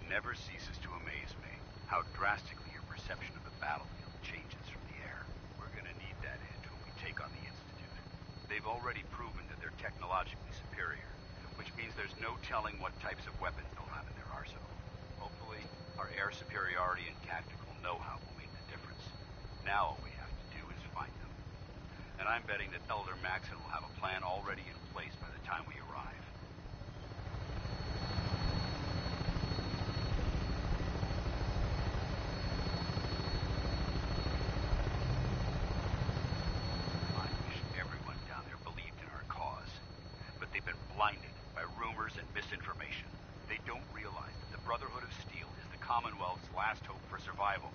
never ceases to amaze me how drastically your perception of the battlefield changes from the air. We're gonna need that edge when we take on the Institute. They've already proven that they're technologically superior, which means there's no telling what types of weapons they'll have in their arsenal. Hopefully, our air superiority and tactical know-how will make the difference. Now all we have to do is find them. And I'm betting that Elder Maxon will have a plan already in place by the time we arrive. I wish everyone down there believed in our cause. But they've been blinded by rumors and misinformation. They don't realize that the Brotherhood of Steel is the Commonwealth's last hope for survival.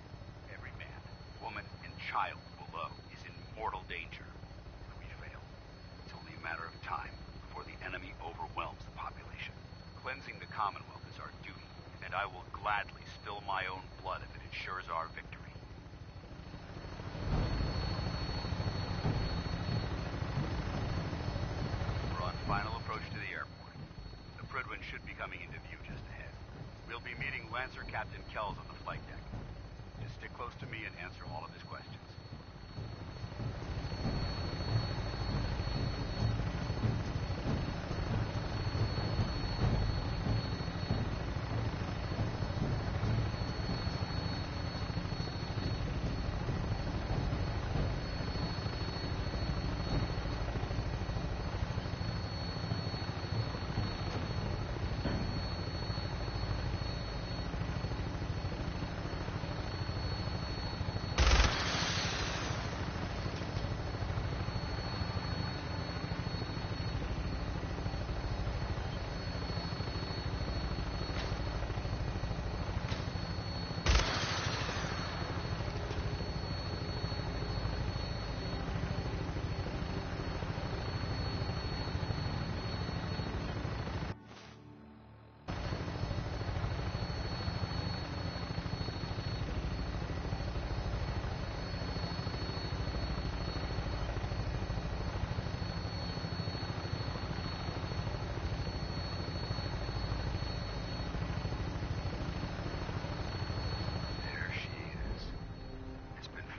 Every man, woman, and child below is in mortal danger. If we fail, it's only a matter of time before the enemy overwhelms the population. Cleansing the Commonwealth is our duty, and I will gladly spill my own blood if it ensures our victory. We're on final approach to the airport. The Prydwen should be coming into view just ahead. We'll be meeting Lancer Captain Kells on the flight deck. Just stick close to me and answer all of his questions.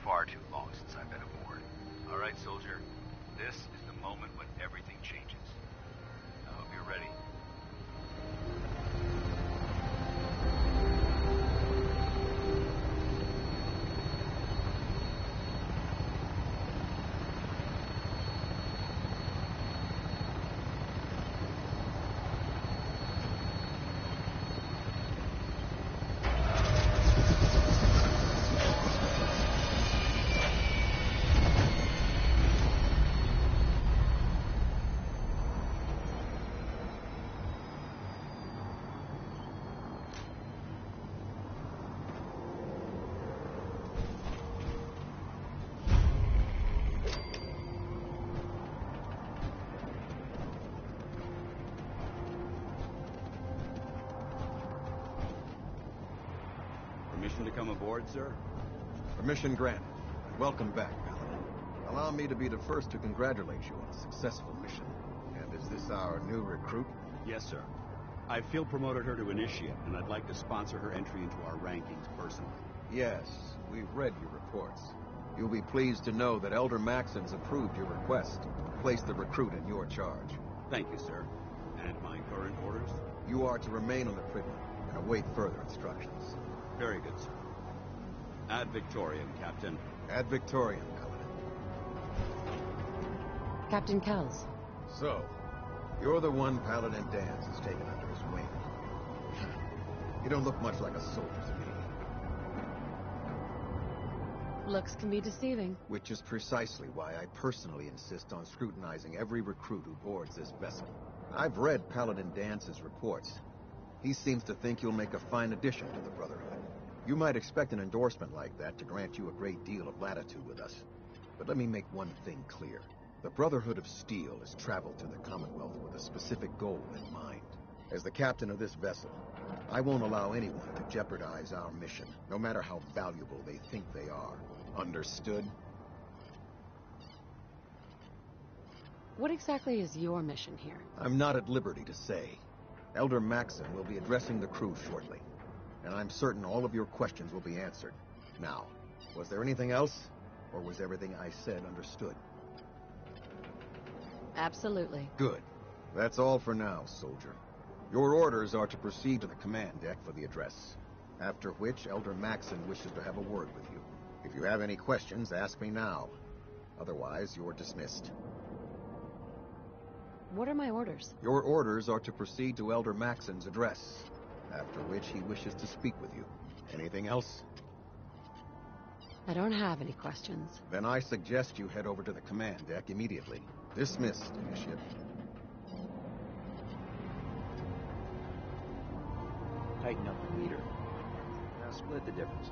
Far too long since I've been aboard. All right, soldier. This is the moment when everything changes. I hope you're ready. Permission to come aboard, sir? Permission granted. Welcome back, Paladin. Allow me to be the first to congratulate you on a successful mission. And is this our new recruit? Yes, sir. I field promoted her to Initiate, and I'd like to sponsor her entry into our rankings personally. Yes, we've read your reports. You'll be pleased to know that Elder Maxon's approved your request to place the recruit in your charge. Thank you, sir. And my current orders? You are to remain on the Prydwen and await further instructions. Very good, sir. Ad Victoriam, Captain. Ad Victoriam, Paladin. Captain Kells. So, you're the one Paladin Danse has taken under his wing. You don't look much like a soldier to me. Looks can be deceiving. Which is precisely why I personally insist on scrutinizing every recruit who boards this vessel. I've read Paladin Dance's reports. He seems to think you'll make a fine addition to the Brotherhood. You might expect an endorsement like that to grant you a great deal of latitude with us. But let me make one thing clear. The Brotherhood of Steel has traveled to the Commonwealth with a specific goal in mind. As the captain of this vessel, I won't allow anyone to jeopardize our mission, no matter how valuable they think they are. Understood? What exactly is your mission here? I'm not at liberty to say. Elder Maxon will be addressing the crew shortly. and I'm certain all of your questions will be answered. Now, was there anything else, or was everything I said understood? Absolutely. Good. That's all for now, soldier. Your orders are to proceed to the command deck for the address, after which Elder Maxon wishes to have a word with you. If you have any questions, ask me now. Otherwise, you're dismissed. What are my orders? Your orders are to proceed to Elder Maxon's address, after which he wishes to speak with you. Anything else? I don't have any questions. Then I suggest you head over to the command deck immediately. Dismissed, Initiate. Tighten up the meter. Now split the difference.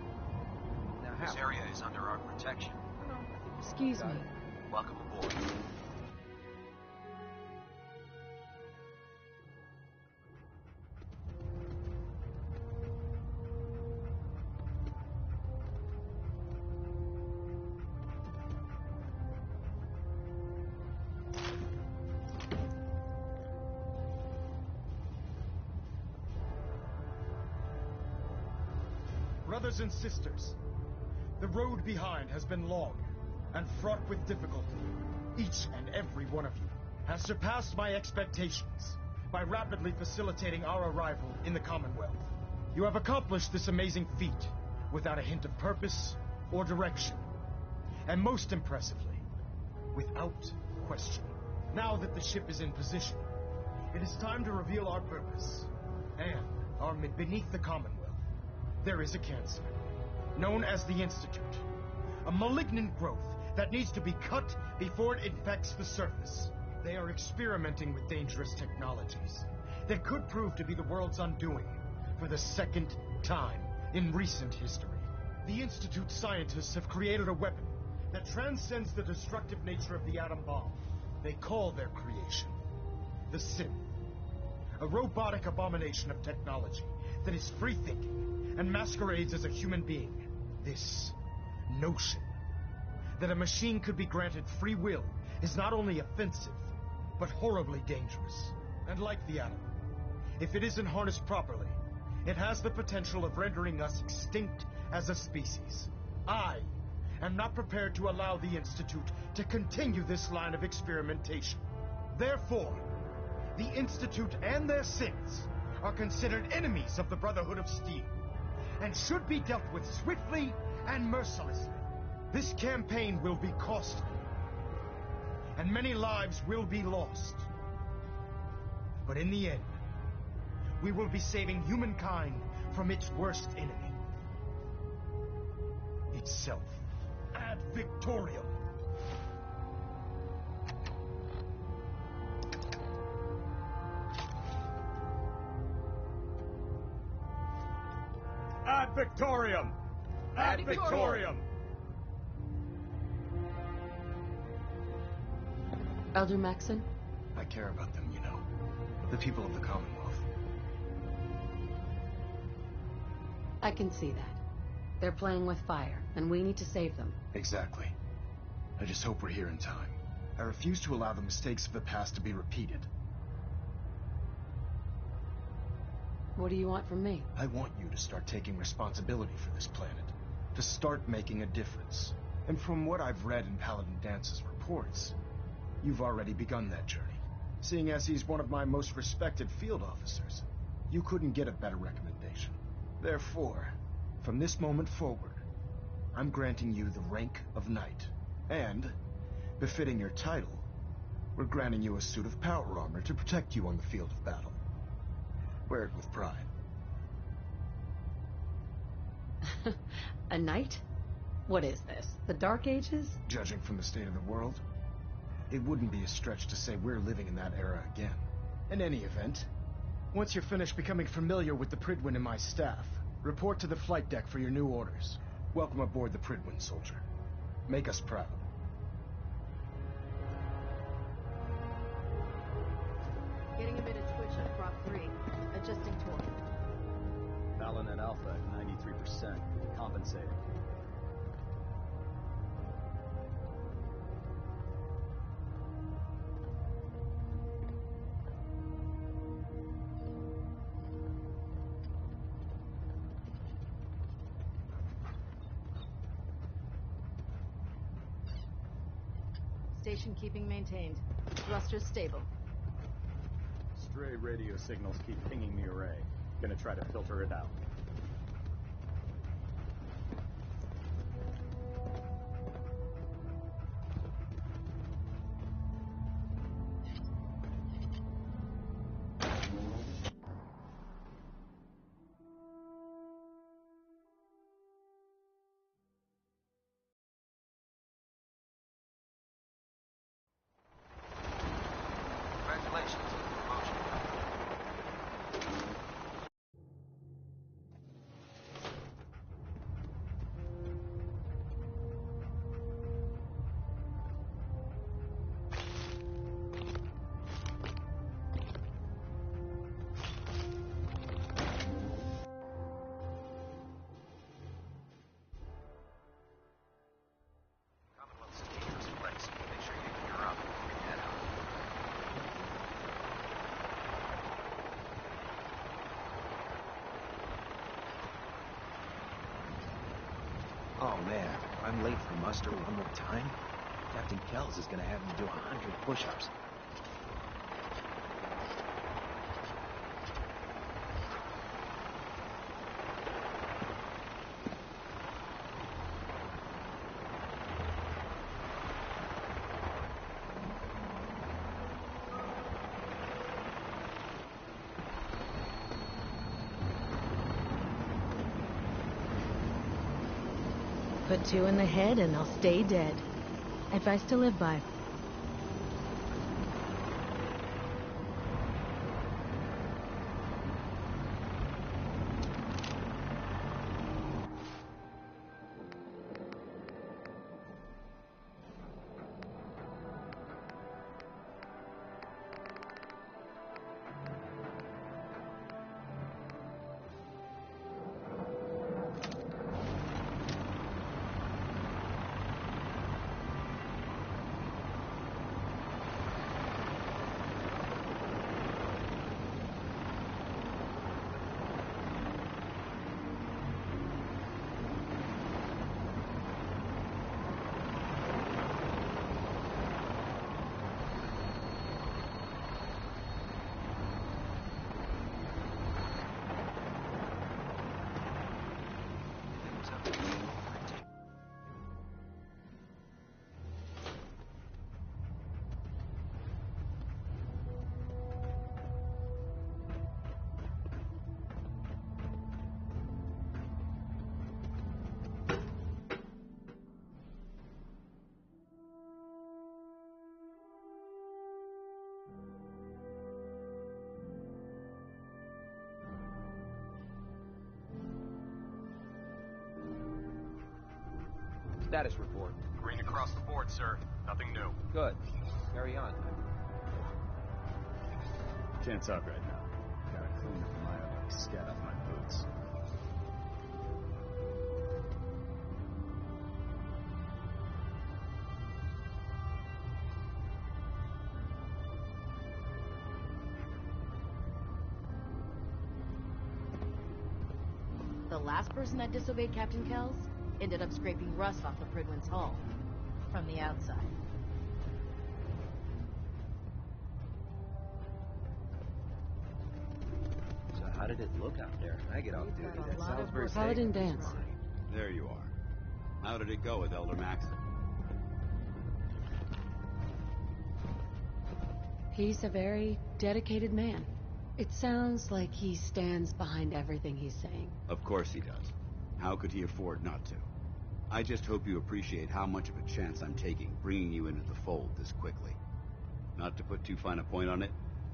Now how? This area is under our protection. Excuse me. Welcome aboard. Brothers and sisters, the road behind has been long and fraught with difficulty. Each and every one of you has surpassed my expectations by rapidly facilitating our arrival in the Commonwealth. You have accomplished this amazing feat without a hint of purpose or direction. And most impressively, without question. Now that the ship is in position, it is time to reveal our purpose and beneath the Commonwealth. There is a cancer, known as the Institute. A malignant growth that needs to be cut before it infects the surface. They are experimenting with dangerous technologies that could prove to be the world's undoing for the second time in recent history. The Institute scientists have created a weapon that transcends the destructive nature of the atom bomb. They call their creation the Synth, a robotic abomination of technology that is free-thinking and masquerades as a human being. This notion that a machine could be granted free will is not only offensive, but horribly dangerous. And like the atom, if it isn't harnessed properly, it has the potential of rendering us extinct as a species. I am not prepared to allow the Institute to continue this line of experimentation. Therefore, the Institute and their synths are considered enemies of the Brotherhood of Steel, and should be dealt with swiftly and mercilessly. This campaign will be costly, and many lives will be lost. But in the end, we will be saving humankind from its worst enemy. Itself. Ad Victoriam. Ad Victoriam! Ad Victoriam! Elder Maxon? I care about them, you know. The people of the Commonwealth. I can see that. They're playing with fire, and we need to save them. Exactly. I just hope we're here in time. I refuse to allow the mistakes of the past to be repeated. What do you want from me? I want you to start taking responsibility for this planet. To start making a difference. And from what I've read in Paladin Dance's reports, you've already begun that journey. Seeing as he's one of my most respected field officers, you couldn't get a better recommendation. Therefore, from this moment forward, I'm granting you the rank of Knight. And, befitting your title, we're granting you a suit of power armor to protect you on the field of battle. Wear it with pride. A knight? What is this? The Dark Ages? Judging from the state of the world, it wouldn't be a stretch to say we're living in that era again. In any event, once you're finished becoming familiar with the Pridwin and my staff, report to the flight deck for your new orders. Welcome aboard the Pridwin, soldier. Make us proud. Getting a bit of twitch at Prop 3. Adjusting torque. Fallon at Alpha at 93%. Compensating. Orientation keeping maintained. Thrusters stable. Stray radio signals keep pinging the array. Gonna try to filter it out. Congratulations on the promotion. Commonwealth's a dangerous place. Make sure you gear up before we head out. Oh man, if I'm late for muster one more time, Captain Kells is gonna have me do 100 push-ups. Put 2 in the head and they'll stay dead. Advice to live by. Status report. Green across the board, sir. Nothing new. Good. Carry on. Can't talk right now. Gotta clean the mire like scat off my boots. The last person that disobeyed Captain Kells ended up scraping rust off the Prydwen's hull. From the outside. So how did it look out there? I get off duty. got a That lot sounds of very work. safe. Paladin dance. There you are. How did it go with Elder Maxim? He's a very dedicated man. It sounds like he stands behind everything he's saying. Of course he does. How could he afford not to? I just hope you appreciate how much of a chance I'm taking bringing you into the fold this quickly. Not to put too fine a point on it,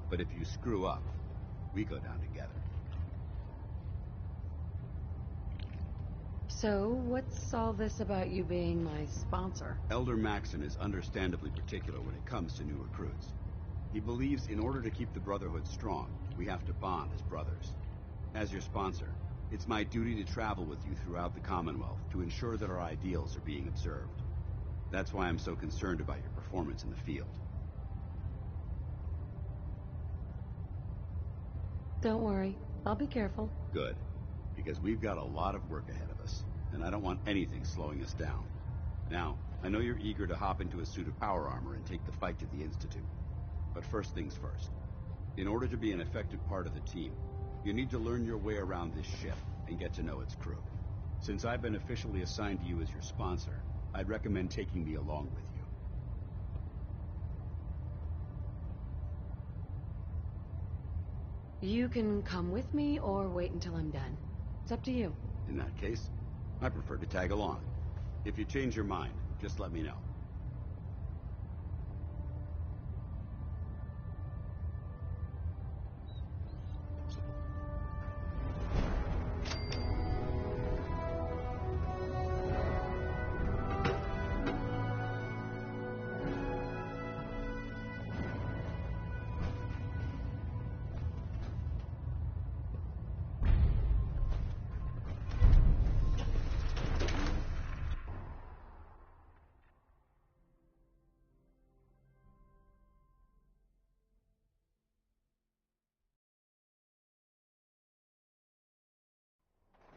but if you screw up, we go down together. So, what's all this about you being my sponsor? Elder Maxim is understandably particular when it comes to new recruits. He believes in order to keep the Brotherhood strong, we have to bond as brothers. As your sponsor, it's my duty to travel with you throughout the Commonwealth to ensure that our ideals are being observed. That's why I'm so concerned about your performance in the field. Don't worry, I'll be careful. Good, because we've got a lot of work ahead of us, and I don't want anything slowing us down. Now, I know you're eager to hop into a suit of power armor and take the fight to the Institute. But first things first. In order to be an effective part of the team, you need to learn your way around this ship and get to know its crew. Since I've been officially assigned to you as your sponsor, I'd recommend taking me along with you. You can come with me or wait until I'm done. It's up to you. In that case, I prefer to tag along. If you change your mind, just let me know.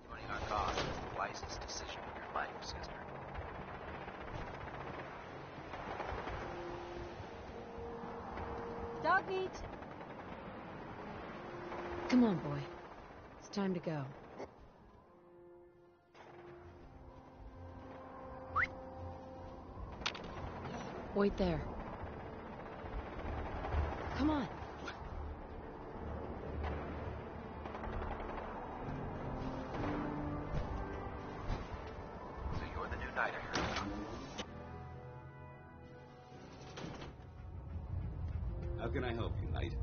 Joining our cause is the wisest decision of your life, sister. Dog meat! Come on, boy. It's time to go. Wait there. Come on. So you're the new knight, I heard. How can I help you, Knight?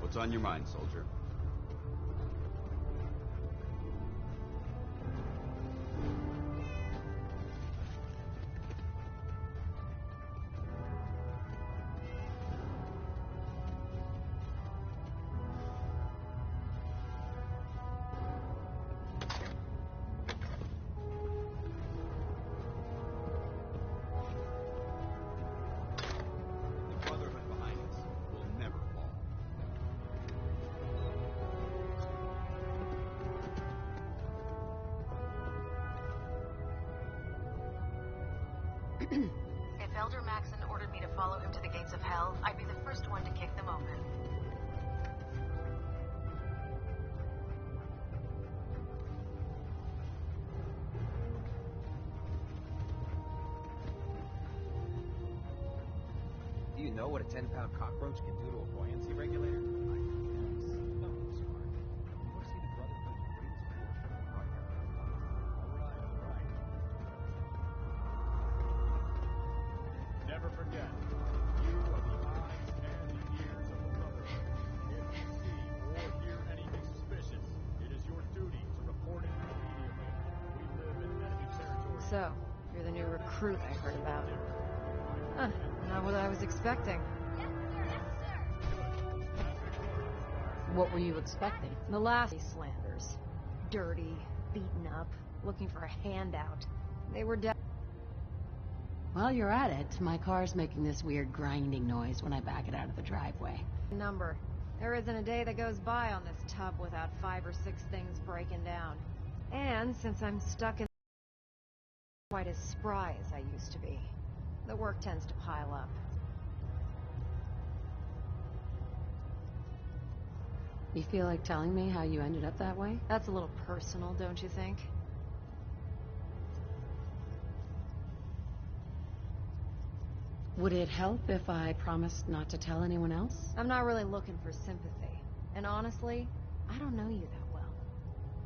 What's on your mind, soldier? The Brotherhood behind us will never fall. If Elder Maxon ordered me to follow him to the gates of hell, I'd be the first one to kick them open. Do you know what a 10-pound cockroach can do to a buoyancy regulator? Never forget, you are the eyes and the ears of the Brotherhood. If you see or hear anything suspicious, it is your duty to report it immediately. We live in enemy territory. So, you're the new recruit I heard about. Huh, not what I was expecting. What were you expecting? The last slanders. Dirty, beaten up, looking for a handout. They were dead. While you're at it, my car's making this weird grinding noise when I back it out of the driveway. Number. There isn't a day that goes by on this tub without 5 or 6 things breaking down. And since I'm stuck in quite as spry as I used to be, the work tends to pile up. You feel like telling me how you ended up that way? That's a little personal, don't you think? Would it help if I promised not to tell anyone else? I'm not really looking for sympathy. And honestly, I don't know you that well.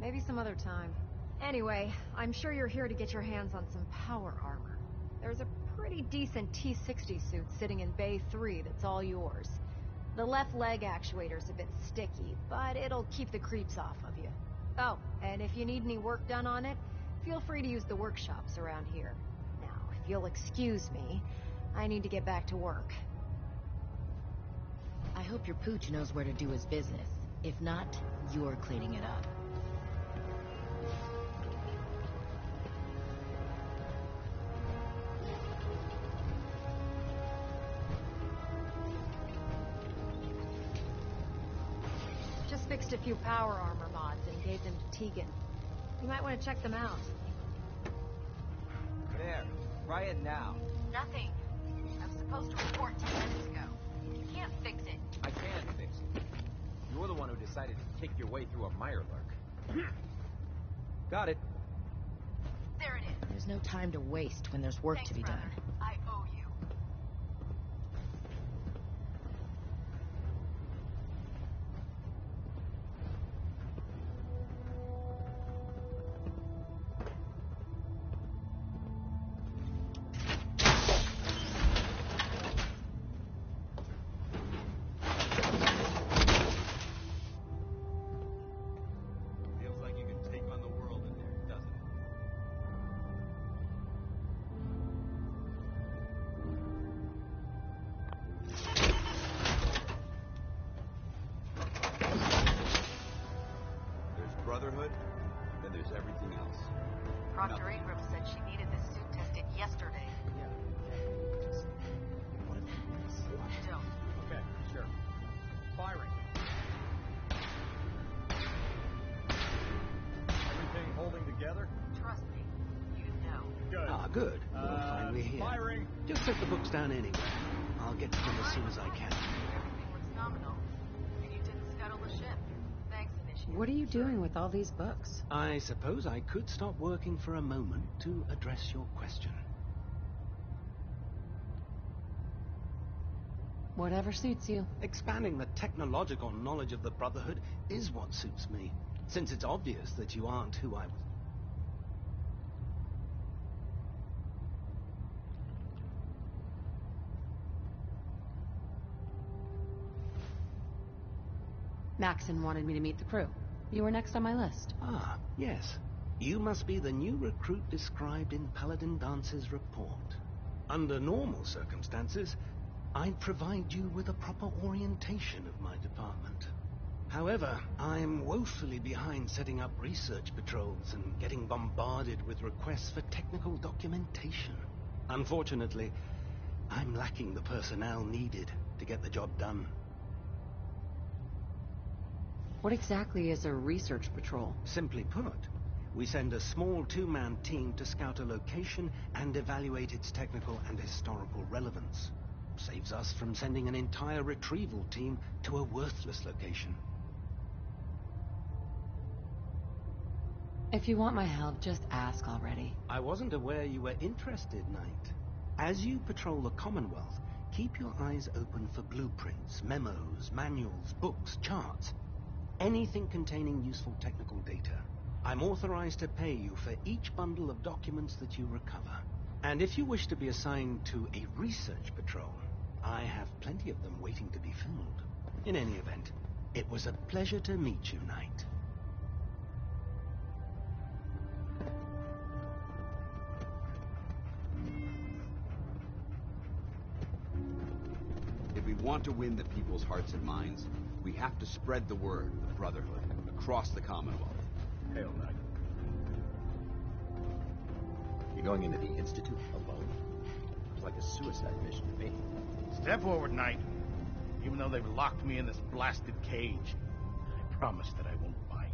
Maybe some other time. Anyway, I'm sure you're here to get your hands on some power armor. There's a pretty decent T-60 suit sitting in Bay 3 that's all yours. The left leg actuator's a bit sticky, but it'll keep the creeps off of you. Oh, and if you need any work done on it, feel free to use the workshops around here. Now, if you'll excuse me, I need to get back to work. I hope your pooch knows where to do his business. If not, you're cleaning it up. fixed a few power armor mods and gave them to Tegan. You might want to check them out. There. Try it now. Nothing. I was supposed to report 10 minutes ago. You can't fix it. I can fix it. You're the one who decided to kick your way through a Mirelurk. Got it. There it is. There's no time to waste when there's work Thanks, to be brother. done. I owe you. Feels like you can take on the world in there, doesn't it? There's Brotherhood, then there's everything else. Proctor Nothing. Abrams said she needed this suit tested yesterday. Yeah. Just what if Don't. Okay, sure. Firing. Everything holding together? Trust me. You know. Good. Ah, good. You're finally here. Firing. Just set the books down anyway. I'll get to them as soon as I can. Everything looks nominal. And you didn't scuttle the ship. Thanks, Initiate. What are you doing with all these books? I suppose I could stop working for a moment to address your question. Whatever suits you. Expanding the technological knowledge of the Brotherhood is what suits me, since it's obvious that you aren't who I was. Maxon wanted me to meet the crew. You were next on my list. Ah, yes. You must be the new recruit described in Paladin Dance's report. Under normal circumstances, I'd provide you with a proper orientation of my department. However, I'm woefully behind setting up research patrols and getting bombarded with requests for technical documentation. Unfortunately, I'm lacking the personnel needed to get the job done. What exactly is a research patrol? Simply put, we send a small two-man team to scout a location and evaluate its technical and historical relevance. Saves us from sending an entire retrieval team to a worthless location. If you want my help, just ask already. I wasn't aware you were interested, Knight. As you patrol the Commonwealth, keep your eyes open for blueprints, memos, manuals, books, charts. Anything containing useful technical data. I'm authorized to pay you for each bundle of documents that you recover. And if you wish to be assigned to a research patrol, I have plenty of them waiting to be filled. In any event, it was a pleasure to meet you, Knight. If we want to win the people's hearts and minds, we have to spread the word of the Brotherhood across the Commonwealth. Hail, Knight. You're going into the Institute alone? It's like a suicide mission to me. Step forward, Knight. Even though they've locked me in this blasted cage, I promise that I won't bite.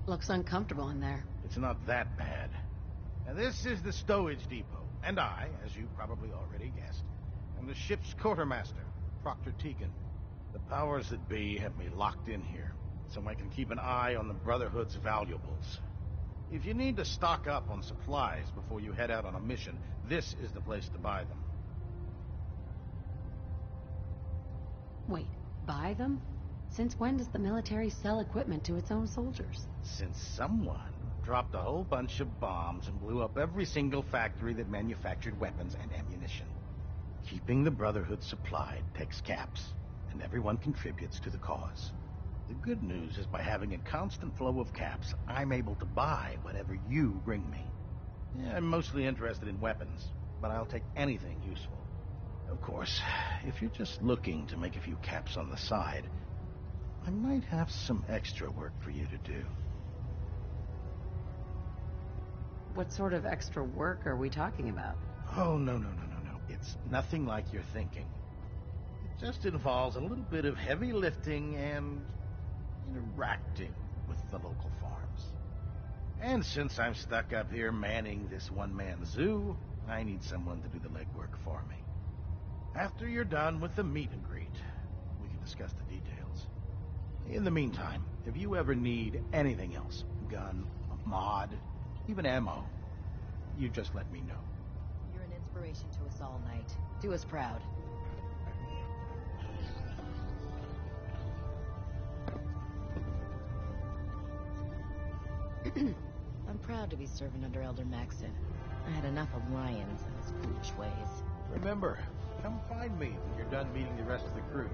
Looks uncomfortable in there. It's not that bad. Now, this is the stowage depot, and I, as you probably already guessed, am the ship's quartermaster, Proctor Tegan. The powers that be have me locked in here, so I can keep an eye on the Brotherhood's valuables. If you need to stock up on supplies before you head out on a mission, this is the place to buy them. Wait, buy them? Since when does the military sell equipment to its own soldiers? Since someone dropped a whole bunch of bombs and blew up every single factory that manufactured weapons and ammunition. Keeping the Brotherhood supplied takes caps, and everyone contributes to the cause. The good news is by having a constant flow of caps, I'm able to buy whatever you bring me. Yeah, I'm mostly interested in weapons, but I'll take anything useful. Of course, if you're just looking to make a few caps on the side, I might have some extra work for you to do. What sort of extra work are we talking about? Oh, no. It's nothing like you're thinking. It just involves a little bit of heavy lifting and interacting with the local farms. And since I'm stuck up here manning this one-man zoo, I need someone to do the legwork for me. After you're done with the meet and greet, we can discuss the details. In the meantime, if you ever need anything else, gun, a mod, even ammo, you just let me know. You're an inspiration to us all, Knight. Do us proud. I'm proud to be serving under Elder Maxon. I had enough of Lyons and his foolish ways. Remember, come find me when you're done meeting the rest of the crew.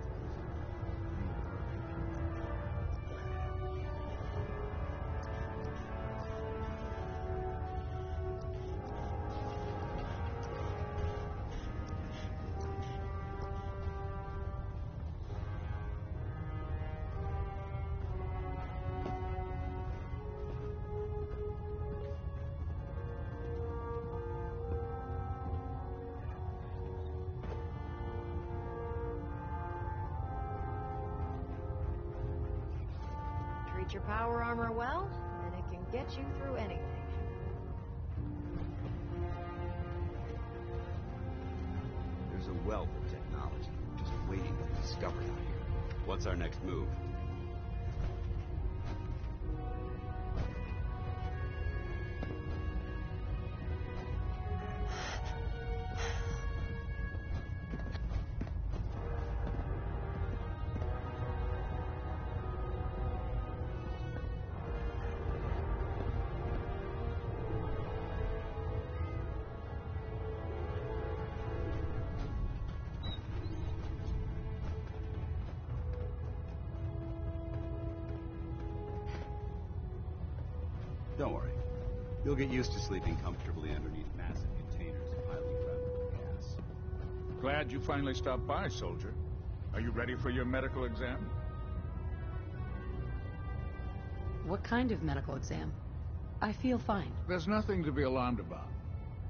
Treat your power armor well, and it can get you through anything. There's a wealth of technology just waiting to be discovered out here. What's our next move? Don't worry. You'll get used to sleeping comfortably underneath massive containers of highly flammable gas. Glad you finally stopped by, soldier. Are you ready for your medical exam? What kind of medical exam? I feel fine. There's nothing to be alarmed about.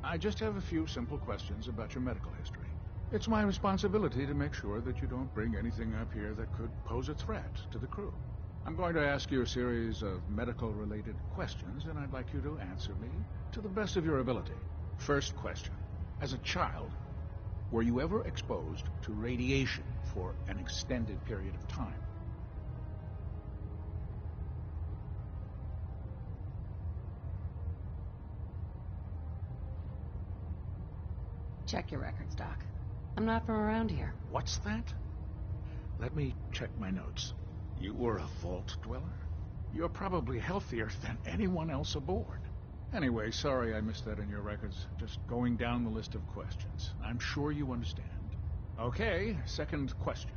I just have a few simple questions about your medical history. It's my responsibility to make sure that you don't bring anything up here that could pose a threat to the crew. I'm going to ask you a series of medical-related questions, and I'd like you to answer me to the best of your ability. First question. As a child, were you ever exposed to radiation for an extended period of time? Check your records, Doc. I'm not from around here. What's that? Let me check my notes. You were a vault dweller? You're probably healthier than anyone else aboard. Anyway, sorry I missed that in your records. Just going down the list of questions. I'm sure you understand. Okay, second question.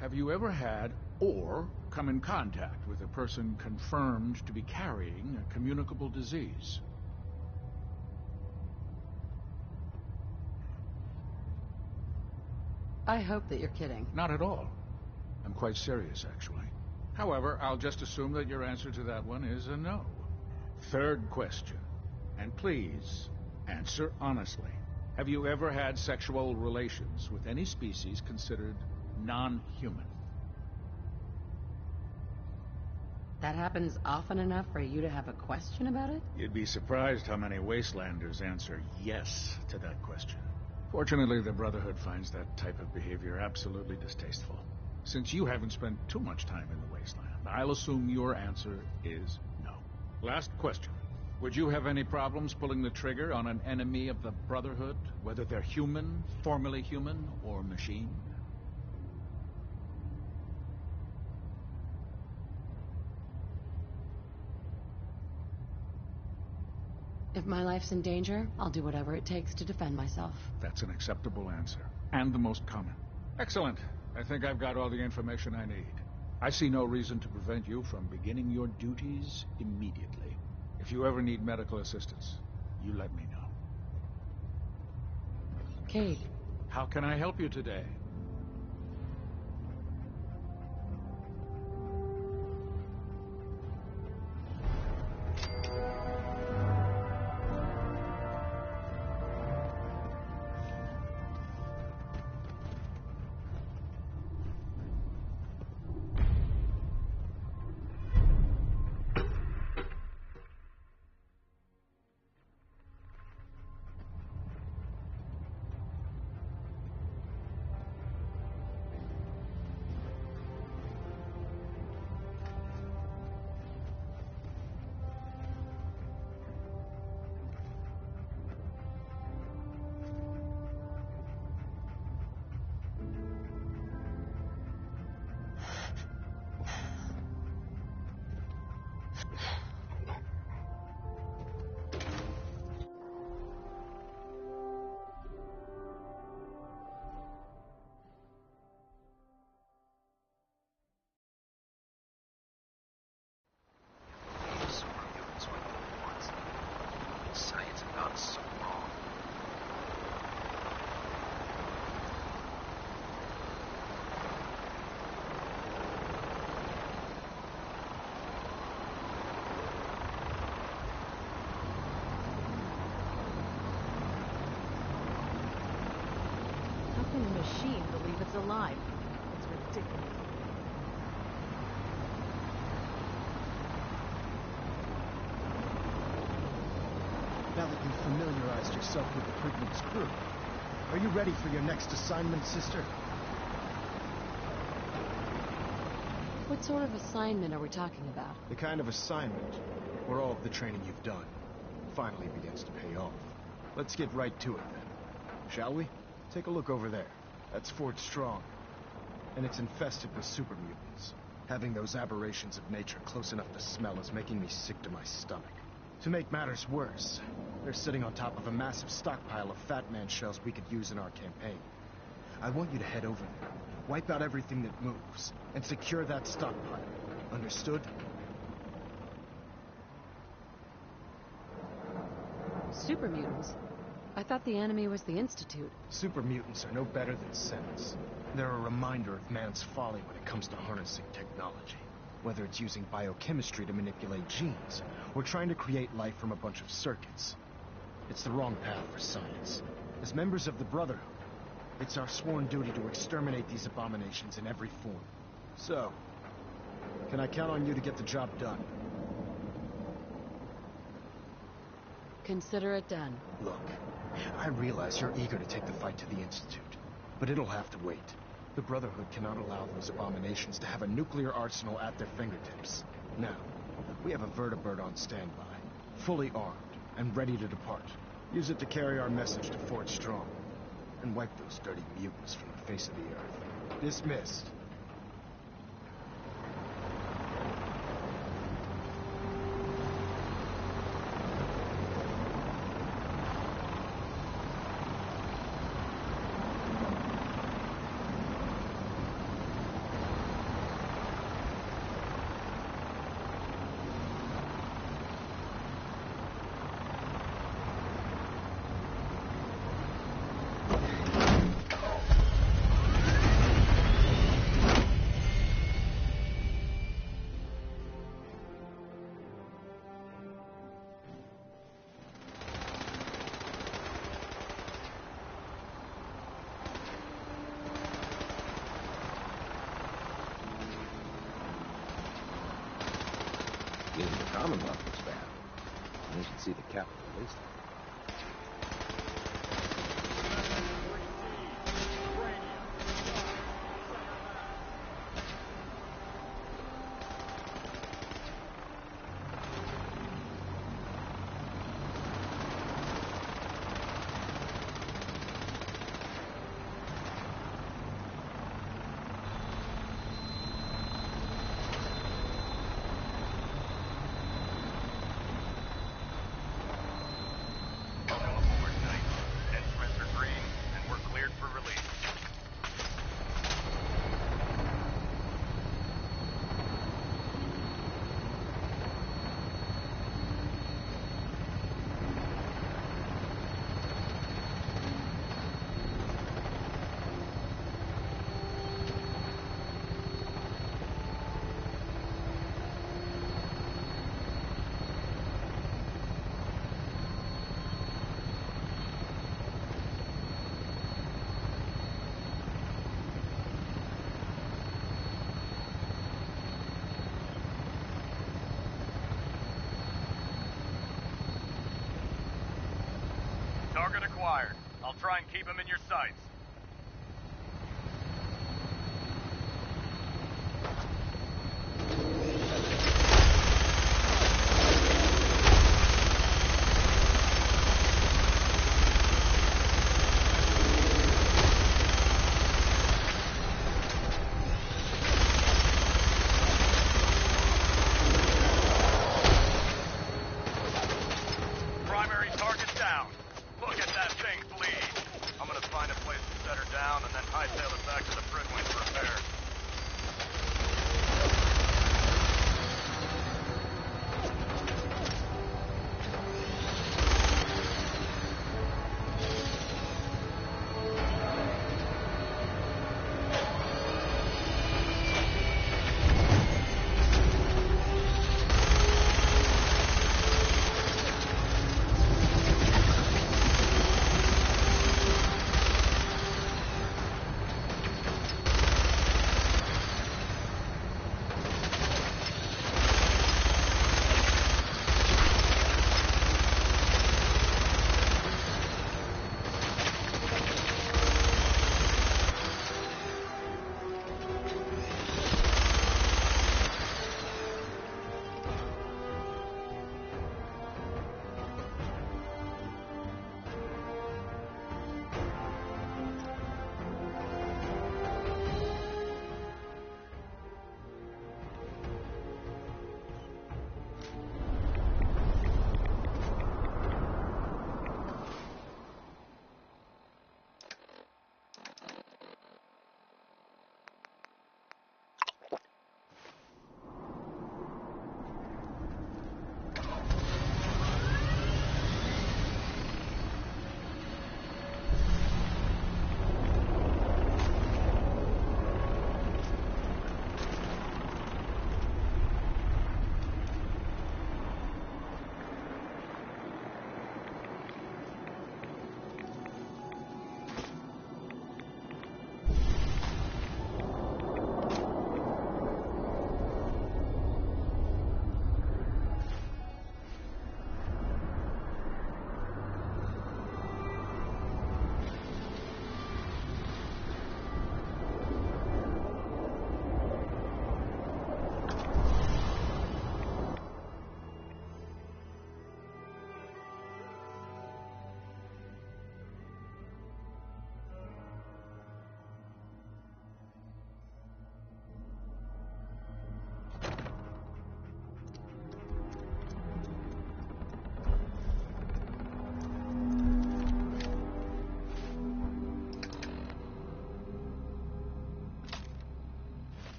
Have you ever had or come in contact with a person confirmed to be carrying a communicable disease? I hope that you're kidding. Not at all. I'm quite serious, actually. However, I'll just assume that your answer to that one is a no. Third question. And please, answer honestly. Have you ever had sexual relations with any species considered non-human? That happens often enough for you to have a question about it? You'd be surprised how many wastelanders answer yes to that question. Fortunately, the Brotherhood finds that type of behavior absolutely distasteful. Since you haven't spent too much time in the wasteland, I'll assume your answer is no. Last question. Would you have any problems pulling the trigger on an enemy of the Brotherhood, whether they're human, formerly human, or machine? If my life's in danger, I'll do whatever it takes to defend myself. That's an acceptable answer, and the most common. Excellent. I think I've got all the information I need. I see no reason to prevent you from beginning your duties immediately. If you ever need medical assistance, you let me know. Cade. How can I help you today? making a machine believe it's alive. It's ridiculous. Now that you've familiarized yourself with the Prigman's crew, are you ready for your next assignment, sister? What sort of assignment are we talking about? The kind of assignment where all of the training you've done finally begins to pay off. Let's get right to it then, shall we? Take a look over there. That's Fort Strong. And it's infested with super mutants. Having those aberrations of nature close enough to smell is making me sick to my stomach. To make matters worse, they're sitting on top of a massive stockpile of Fat Man shells we could use in our campaign. I want you to head over there, wipe out everything that moves, and secure that stockpile. Understood? Super mutants? I thought the enemy was the Institute. Super mutants are no better than Sentinels. They're a reminder of man's folly when it comes to harnessing technology. Whether it's using biochemistry to manipulate genes, or trying to create life from a bunch of circuits. It's the wrong path for science. As members of the Brotherhood, it's our sworn duty to exterminate these abominations in every form. So, can I count on you to get the job done? Consider it done. Look, I realize you're eager to take the fight to the Institute, but it'll have to wait. The Brotherhood cannot allow those abominations to have a nuclear arsenal at their fingertips. Now, we have a vertibird on standby, fully armed and ready to depart. Use it to carry our message to Fort Strong, and wipe those dirty mutants from the face of the earth. Dismissed. Getting the Commonwealth was bad. You should see the capital waste. Target acquired. I'll try and keep him in your sights. Primary target down. Look at that thing bleed. I'm gonna find a place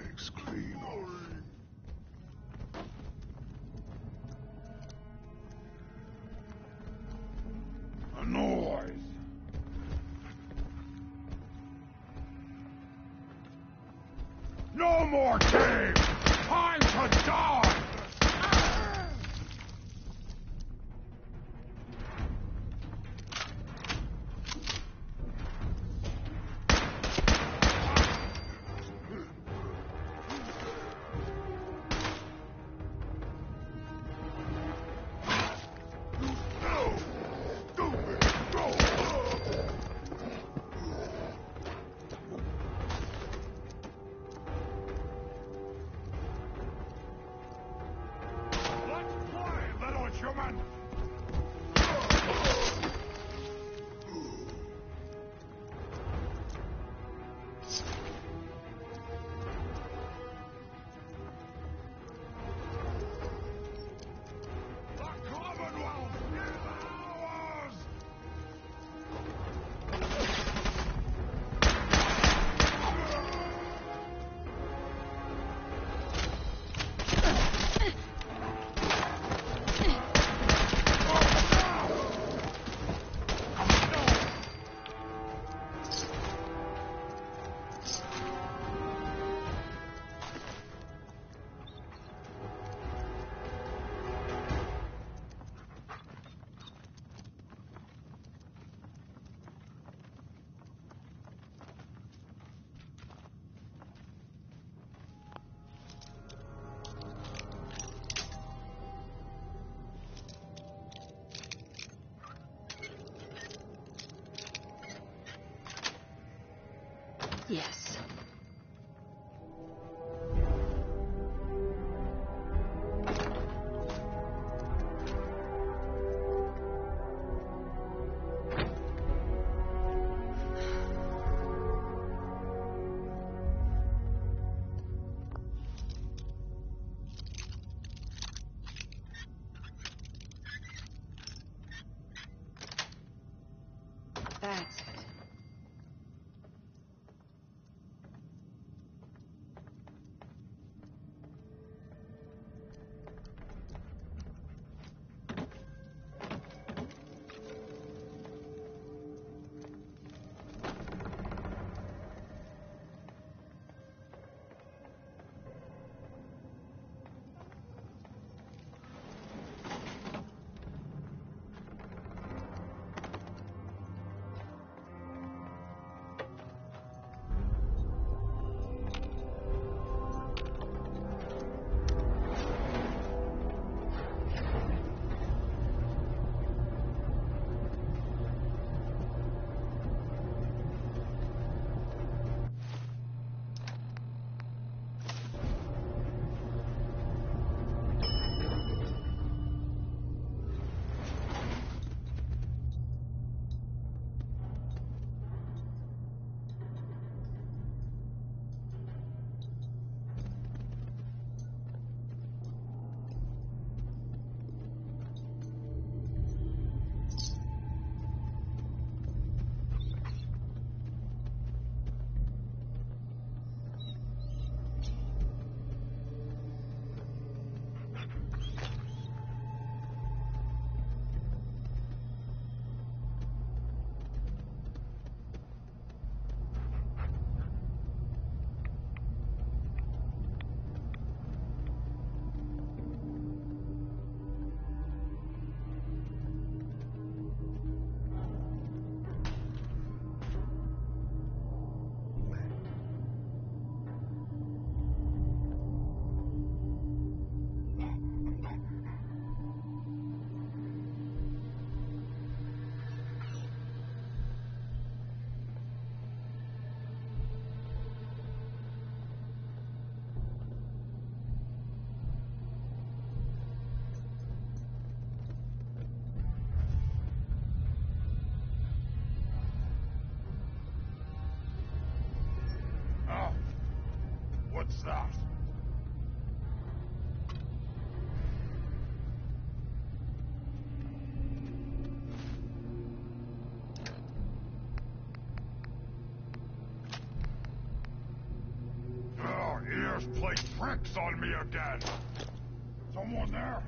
legs clean off. A noise! No more game! Time to die! Human! The Commonwealth is ours! Yes. That's it. play tricks on me again! Someone there?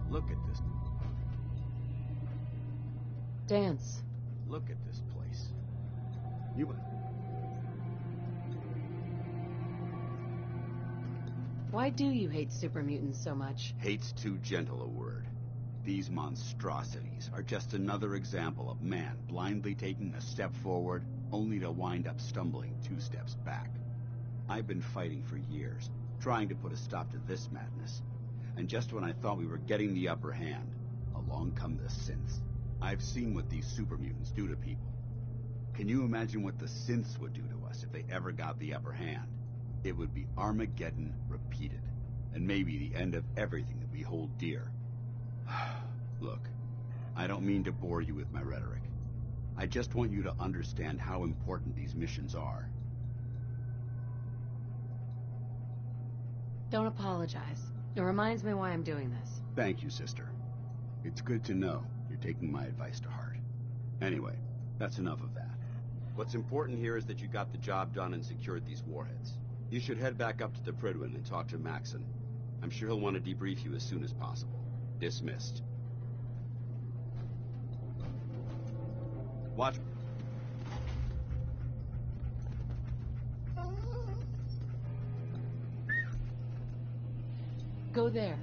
Look at this. Dance. Look at this place. You... Why do you hate super mutants so much? Hate's too gentle a word. These monstrosities are just another example of man blindly taking a step forward, only to wind up stumbling 2 steps back. I've been fighting for years, trying to put a stop to this madness. And just when I thought we were getting the upper hand, along come the synths. I've seen what these super mutants do to people. Can you imagine what the synths would do to us if they ever got the upper hand? It would be Armageddon repeated, and maybe the end of everything that we hold dear. Look, I don't mean to bore you with my rhetoric. I just want you to understand how important these missions are. Don't apologize. It reminds me why I'm doing this. Thank you, sister. It's good to know you're taking my advice to heart. Anyway, that's enough of that. What's important here is that you got the job done and secured these warheads. You should head back up to the Prydwen and talk to Maxon. I'm sure he'll want to debrief you as soon as possible. Dismissed. Watch. Go there.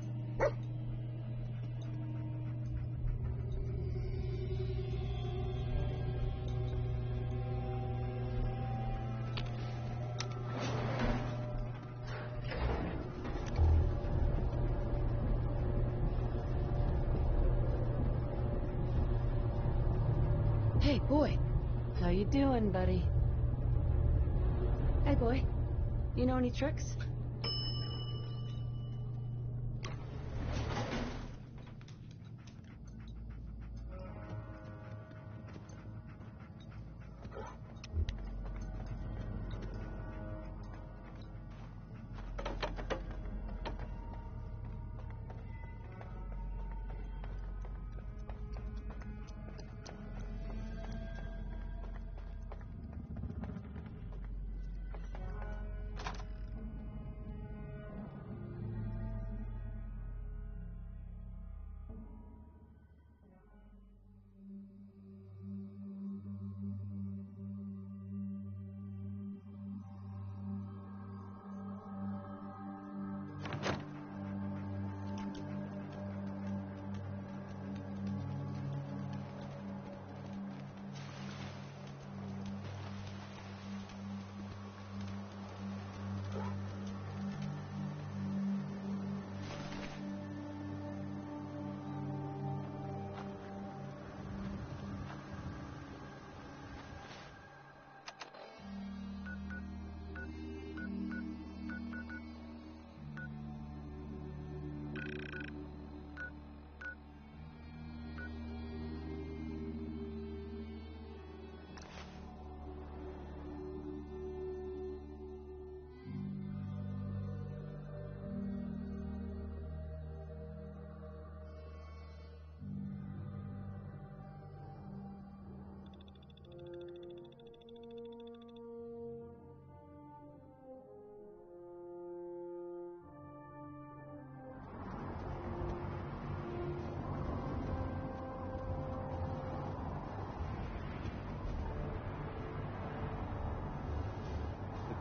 Hey, boy. How you doing, buddy? Hey, boy. You know any tricks?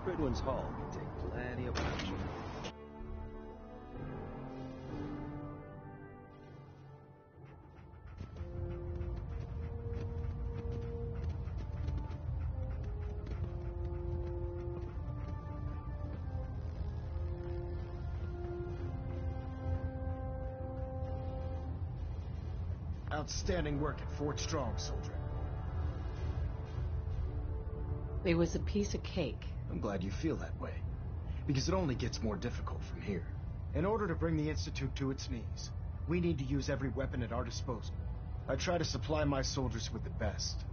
Pridwin's Hall can take plenty of punishment. Outstanding work at Fort Strong, soldier. It was a piece of cake. I'm glad you feel that way, because it only gets more difficult from here. In order to bring the Institute to its knees, we need to use every weapon at our disposal. I try to supply my soldiers with the best.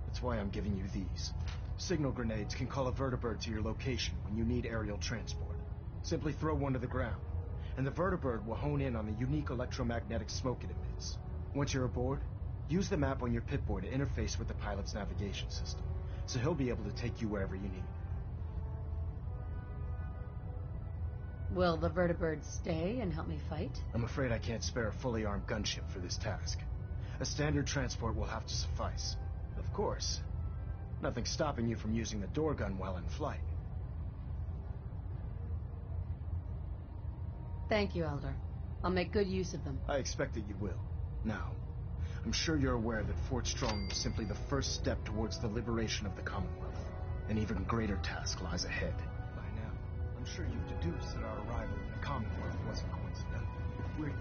That's why I'm giving you these. Signal grenades can call a vertibird to your location when you need aerial transport. Simply throw one to the ground, and the vertibird will hone in on the unique electromagnetic smoke it emits. Once you're aboard, use the map on your Pip-Boy to interface with the pilot's navigation system, so he'll be able to take you wherever you need. Will the vertibird stay and help me fight? I'm afraid I can't spare a fully armed gunship for this task. A standard transport will have to suffice. Of course, nothing's stopping you from using the door gun while in flight. Thank you, Elder. I'll make good use of them. I expect that you will. Now, I'm sure you're aware that Fort Strong was simply the first step towards the liberation of the Commonwealth. An even greater task lies ahead. By now, I'm sure you've deduced that our arrival in the Commonwealth wasn't coincidental. We're